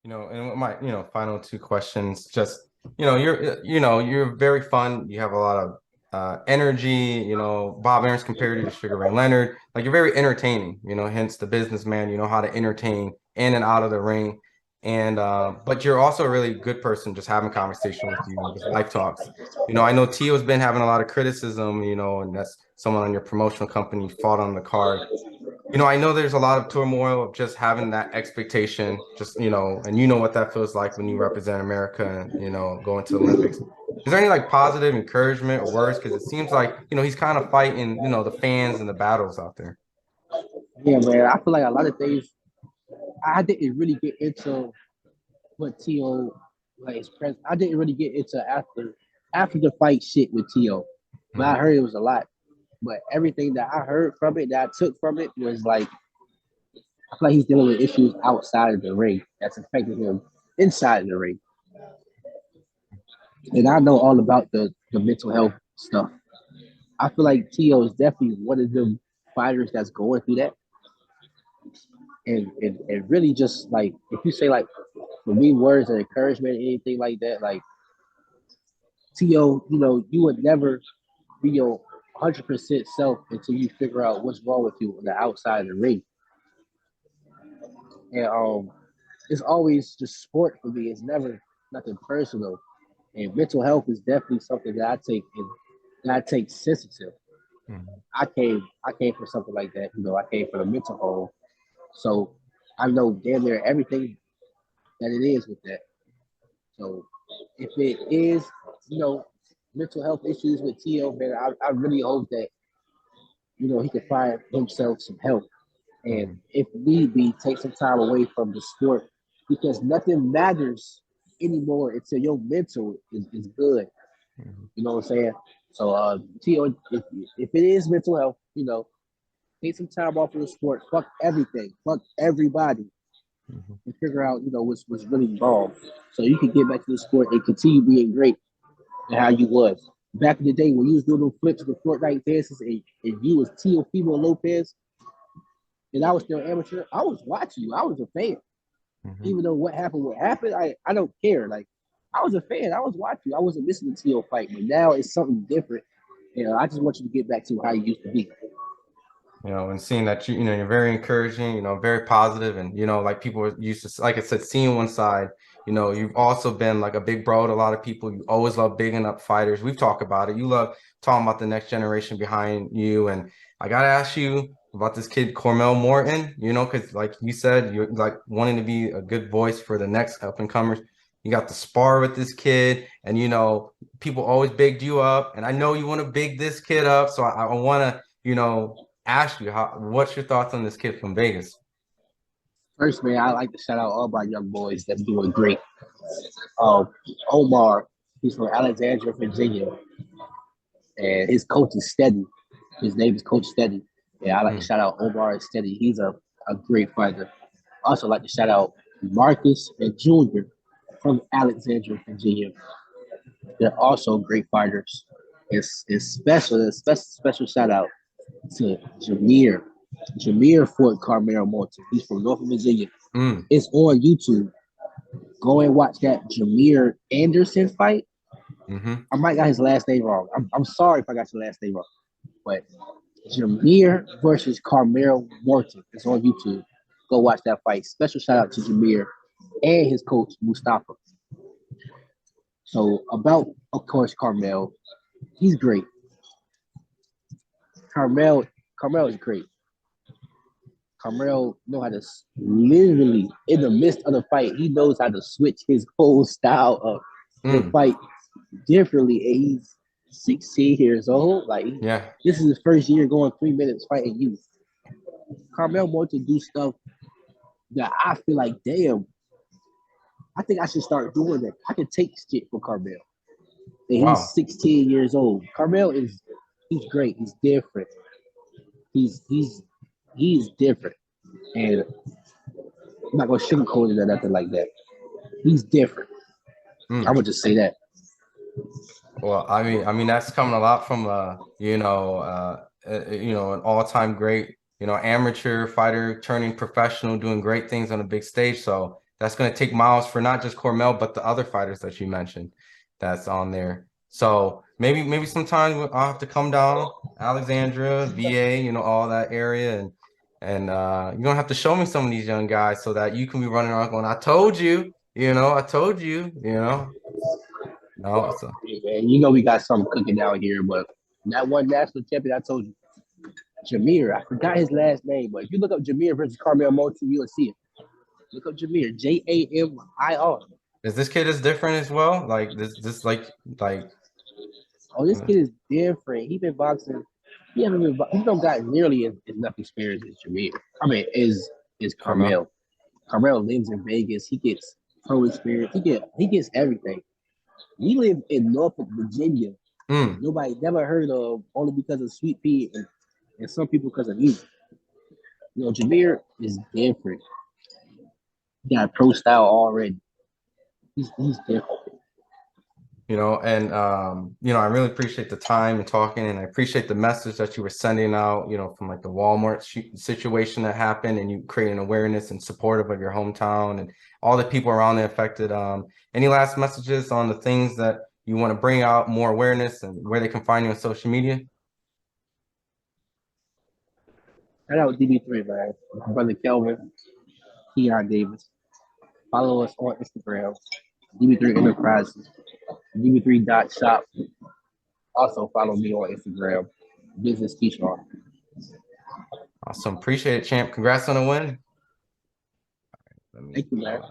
And my, final two questions, just, you're very fun. You have a lot of energy. Bob Aaron's compared you to Sugar Ray Leonard. Like you're very entertaining, hence the businessman, you know how to entertain in and out of the ring. And but you're also a really good person, just having conversation with you, just life talks. I know Tio's been having a lot of criticism, and that's someone on your promotional company fought on the card. I know there's a lot of turmoil of just having that expectation, just, and what that feels like when you represent America and, going to the Olympics. Is there any like positive encouragement or words? Because it seems like, he's kind of fighting, the fans and the battles out there. Yeah, man. I feel like a lot of things I didn't really get into what T.O. like his pres. I didn't really get into after the fight shit with T.O. But I Mhm. heard it was a lot. But everything that I heard from it, that I took from it, was like I feel like he's dealing with issues outside of the ring that's affecting him inside of the ring. And I know all about the mental health stuff. I feel like T.O. is definitely one of them fighters that's going through that. And really just like if you say like for me words of encouragement, anything like that, like T.O., you would never be your 100% self until you figure out what's wrong with you on the outside of the ring. And it's always just sport for me. It's never nothing personal. And mental health is definitely something that I take sensitive. Mhm. I came for something like that. I came for the mental health. So I know damn near everything that it is with that. So if it is, you know, mental health issues with T.O., man, I really hope that, he can find himself some help. And Mhm. if need be, take some time away from the sport because nothing matters anymore until your mental is good. Mhm. You know what I'm saying? So, T.O., if it is mental health, take some time off of the sport. Fuck everything. Fuck everybody Mhm. and figure out, what's really wrong. So you can get back to the sport and continue being great and how you was. Back in the day when you was doing those flips with Fortnite dances and you was Teofimo Lopez and I was still amateur, I was watching you. I was a fan. Mhm. Even though what happened, I don't care. Like I was a fan. I was watching you. I wasn't missing the Teo fight, but now it's something different. I just want you to get back to how you used to be. And seeing that you're very encouraging, very positive, and like people are used to, like I said, seeing one side. You've also been like a big bro to a lot of people. You always love bigging up fighters. We've talked about it. You love talking about the next generation behind you, and I gotta ask you about this kid Cormel Morton. Because like you said, you're like wanting to be a good voice for the next up and comers. You got to spar with this kid, and people always bigged you up, and I know you want to big this kid up, so I want to ask you what's your thoughts on this kid from Vegas? First, man, I like to shout out all my young boys that's doing great. Um, Omar, he's from Alexandria, Virginia, and his coach is Steady. His name is Coach Steady. Yeah, I like to Mm, shout out Omar and Steady. He's a great fighter. I also like to shout out Marcus and Junior from Alexandria, Virginia. They're also great fighters. It's special shout out to Jameer. Jameer Fort Carmel Morton. He's from Norfolk, Virginia. mm, It's on YouTube. Go and watch that Jameer Anderson fight. mm-hmm. I might got his last name wrong. I'm sorry if I got your last name wrong. But Jameer versus Carmel Morton is on YouTube. Go watch that fight. Special shout out to Jameer and his coach Mustafa. So about of course Carmel, he's great. Carmel Carmel is great. Carmel know how to literally in the midst of the fight, he knows how to switch his whole style of the Mm, fight differently. And he's 16 years old. Like yeah. this is his first year going 3 minutes fighting youth. Carmel wants to do stuff that I feel like, damn, I think I should start doing that. I can take shit for Carmel. And he's Wow. 16 years old. Carmel he's great. He's different. He's he's he's different. And I'm not gonna sugarcoat it or nothing like that. He's different. I Mm. would just say that. Well, I mean that's coming a lot from an all-time great, amateur fighter turning professional, doing great things on a big stage. So that's going to take miles for not just Cormel, but the other fighters that you mentioned that's on there. So maybe sometime I'll have to come down, Alexandria, VA, you know, all that area, and you're gonna have to show me some of these young guys so that you can be running around going, I told you, you know, I told you, you know. No, so Yeah, man, you know we got something cooking down here, but that one national champion I told you, Jameer, I forgot his last name, but if you look up Jameer versus Carmel Motu, you'll see it. Look up Jameer, Jamir. is this kid is different as well? Like this like Oh, this kid is different. He been boxing. He don't got nearly as enough experience as Jameer. I mean, is Carmel. Carmel. Carmel lives in Vegas. He gets pro experience. He gets everything. We live in Norfolk, Virginia. Mm. Nobody never heard of only because of Sweet Pea and some people because of me. You know, Jameer is different. He got pro style already. He's different. You know, and you know, I really appreciate the time and talking, and I appreciate the message that you were sending out, you know, from like the Walmart situation that happened, and you creating awareness and supportive of your hometown and all the people around there affected. Any last messages on the things that you want to bring out more awareness and where they can find you on social media? Shout out DB3, man. My brother Kelvin, Keyshawn Davis. Follow us on Instagram, DB3 Enterprises, DB3.shop. Also follow me on Instagram, Business Keyshawn. Awesome. Appreciate it, champ. Congrats on the win. Thank you, man.